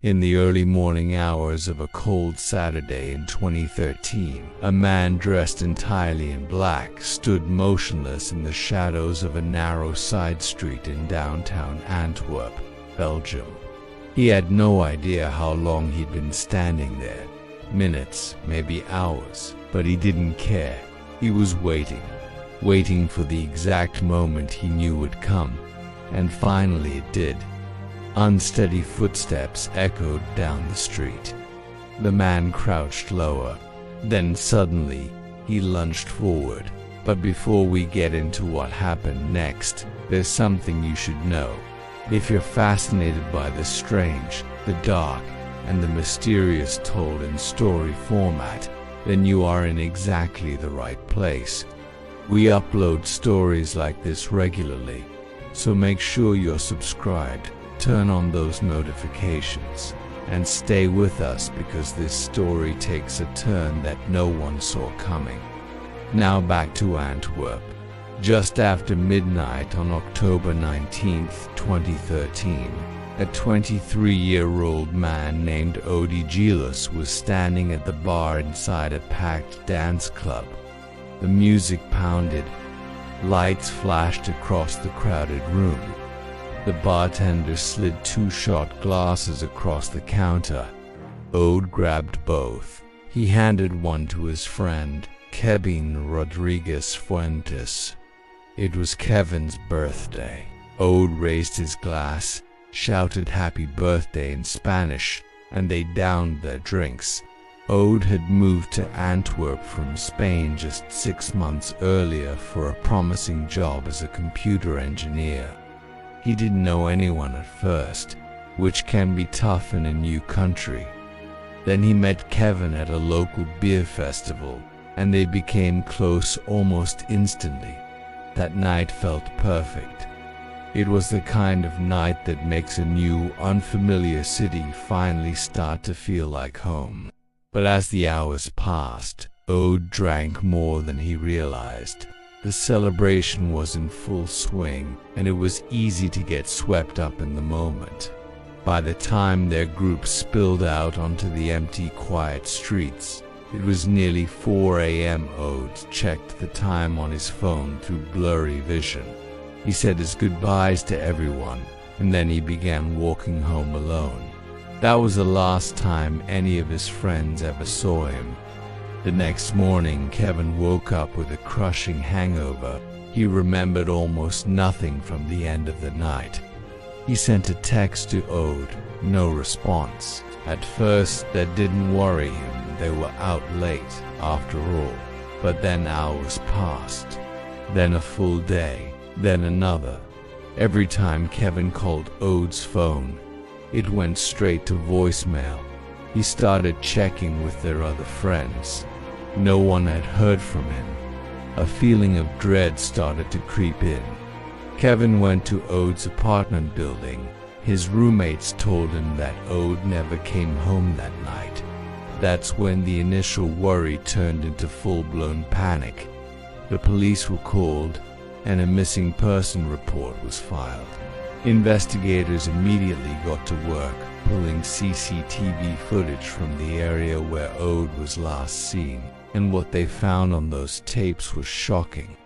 In the early morning hours of a cold Saturday in 2013, a man dressed entirely in black stood motionless in the shadows of a narrow side street in downtown Antwerp, Belgium. He had no idea how long he'd been standing there. Minutes, maybe hours, but he didn't care. He was waiting for the exact moment he knew would come, and finally it did. Unsteady footsteps echoed down the street. The man crouched lower. Then suddenly, he lunged forward. But before we get into what happened next, there's something you should know. If you're fascinated by the strange, the dark, and the mysterious told in story format, then you are in exactly the right place. We upload stories like this regularly, so make sure you're subscribed. Turn on those notifications and stay with us because this story takes a turn that no one saw coming. Now back to Antwerp. Just after midnight on October 19, 2013, a 23-year-old man named Odi Gilis was standing at the bar inside a packed dance club. The music pounded. Lights flashed across the crowded room. The bartender slid 2 shot glasses across the counter. Ode grabbed both. He handed one to his friend, Kevin Rodriguez Fuentes. It was Kevin's birthday. Ode raised his glass, shouted happy birthday in Spanish, and they downed their drinks. Ode had moved to Antwerp from Spain just 6 months earlier for a promising job as a computer engineer. He didn't know anyone at first, which can be tough in a new country. Then he met Kevin at a local beer festival, and they became close almost instantly. That night felt perfect. It was the kind of night that makes a new, unfamiliar city finally start to feel like home. But as the hours passed, Ode drank more than he realized. The celebration was in full swing, and it was easy to get swept up in the moment. By the time their group spilled out onto the empty, quiet streets, it was nearly 4 a.m. Ode checked the time on his phone through blurry vision. He said his goodbyes to everyone, and then he began walking home alone. That was the last time any of his friends ever saw him. The next morning, Kevin woke up with a crushing hangover. He remembered almost nothing from the end of the night. He sent a text to Ode, no response. At first, that didn't worry him. They were out late, after all. But then hours passed. Then a full day. Then another. Every time Kevin called Ode's phone, it went straight to voicemail. He started checking with their other friends. No one had heard from him. A feeling of dread started to creep in. Kevin went to Ode's apartment building. His roommates told him that Ode never came home that night. That's when the initial worry turned into full-blown panic. The police were called, and a missing person report was filed. Investigators immediately got to work, pulling CCTV footage from the area where Ode was last seen, and what they found on those tapes was shocking.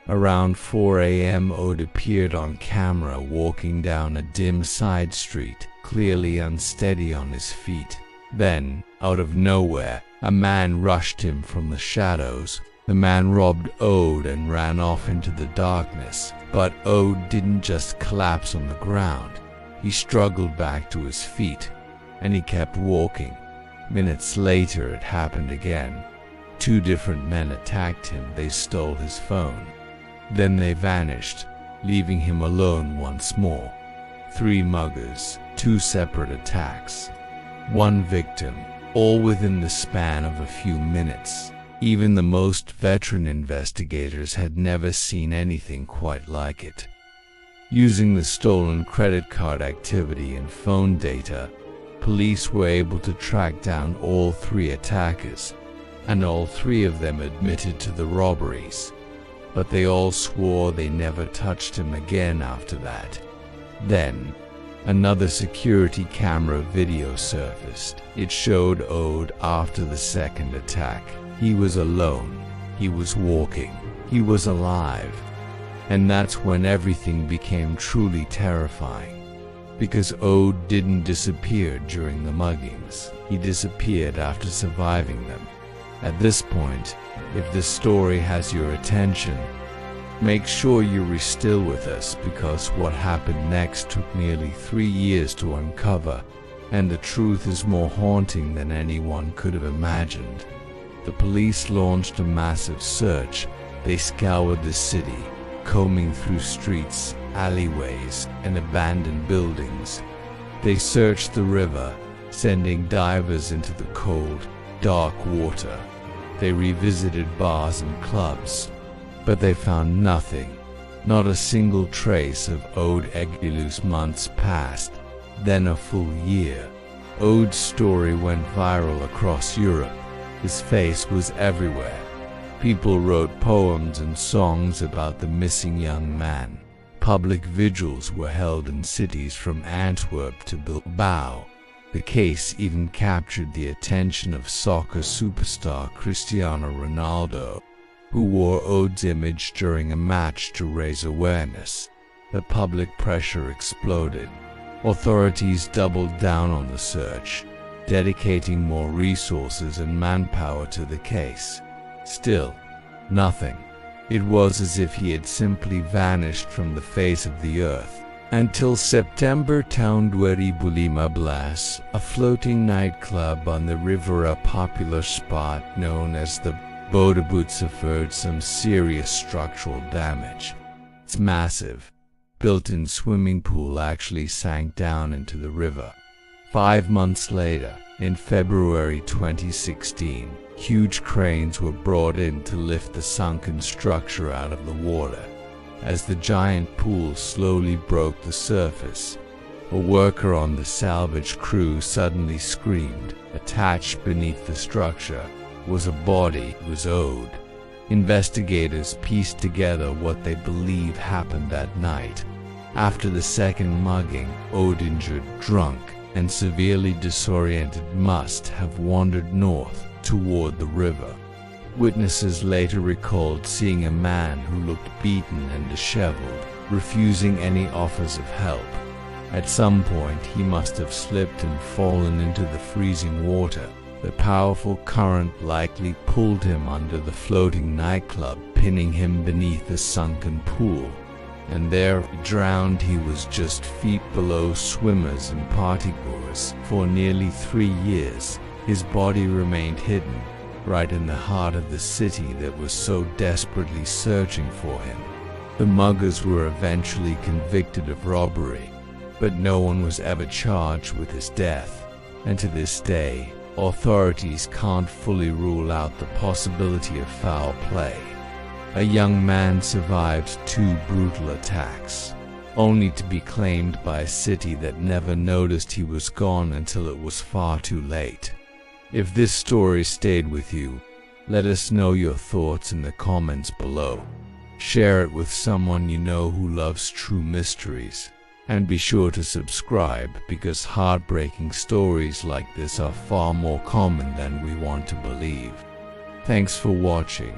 Around 4 a.m. Ode appeared on camera walking down a dim side street, clearly unsteady on his feet. Then, out of nowhere, a man rushed him from the shadows. The man robbed Ode and ran off into the darkness. But Ode didn't just collapse on the ground. He struggled back to his feet, and he kept walking. Minutes later, it happened again. 2 different men attacked him. They stole his phone. Then they vanished, leaving him alone once more. 3 muggers, 2 separate attacks. 1 victim, all within the span of a few minutes. Even the most veteran investigators had never seen anything quite like it. Using the stolen credit card activity and phone data, police were able to track down all 3 attackers, and all 3 of them admitted to the robberies. But they all swore they never touched him again after that. Then, Another security camera video surfaced. It showed Ode after the second attack. He was alone. He was walking. He was alive. And that's when everything became truly terrifying. Because Ode didn't disappear during the muggings. He disappeared after surviving them. At this point, if this story has your attention, make sure you're still with us, because what happened next took nearly 3 years to uncover, and the truth is more haunting than anyone could have imagined. The police launched a massive search. They scoured the city, combing through streets, alleyways, and abandoned buildings. They searched the river, sending divers into the cold, dark water. They revisited bars and clubs, but they found nothing. Not a single trace of Ode Egilus. Months passed, then a full year. Ode's story went viral across Europe. His face was everywhere. People wrote poems and songs about the missing young man. Public vigils were held in cities from Antwerp to Bilbao. The case even captured the attention of soccer superstar Cristiano Ronaldo, who wore Ode's image during a match to raise awareness. The public pressure exploded. Authorities doubled down on the search, dedicating more resources and manpower to the case. Still, nothing. It was as if he had simply vanished from the face of the earth. Until September, Town 2015, a floating nightclub on the river, a popular spot known as the Bodeboot, suffered some serious structural damage. Its massive, built-in swimming pool actually sank down into the river. 5 months later, in February 2016, huge cranes were brought in to lift the sunken structure out of the water. As the giant pool slowly broke the surface, a worker on the salvage crew suddenly screamed. Attached beneath the structure was a body. It was Ode. Investigators pieced together what they believe happened that night. After the second mugging, Ode, injured, drunk, and severely disoriented, must have wandered north toward the river. Witnesses later recalled seeing a man who looked beaten and disheveled, refusing any offers of help. At some point, he must have slipped and fallen into the freezing water. The powerful current likely pulled him under the floating nightclub, pinning him beneath the sunken pool. And there, drowned, he was just feet below swimmers and partygoers. For nearly 3 years, his body remained hidden, right in the heart of the city that was so desperately searching for him. The muggers were eventually convicted of robbery, but no one was ever charged with his death. And to this day, authorities can't fully rule out the possibility of foul play. A young man survived 2 brutal attacks, only to be claimed by a city that never noticed he was gone until it was far too late. If this story stayed with you, let us know your thoughts in the comments below. Share it with someone you know who loves true mysteries. And be sure to subscribe, because heartbreaking stories like this are far more common than we want to believe. Thanks for watching.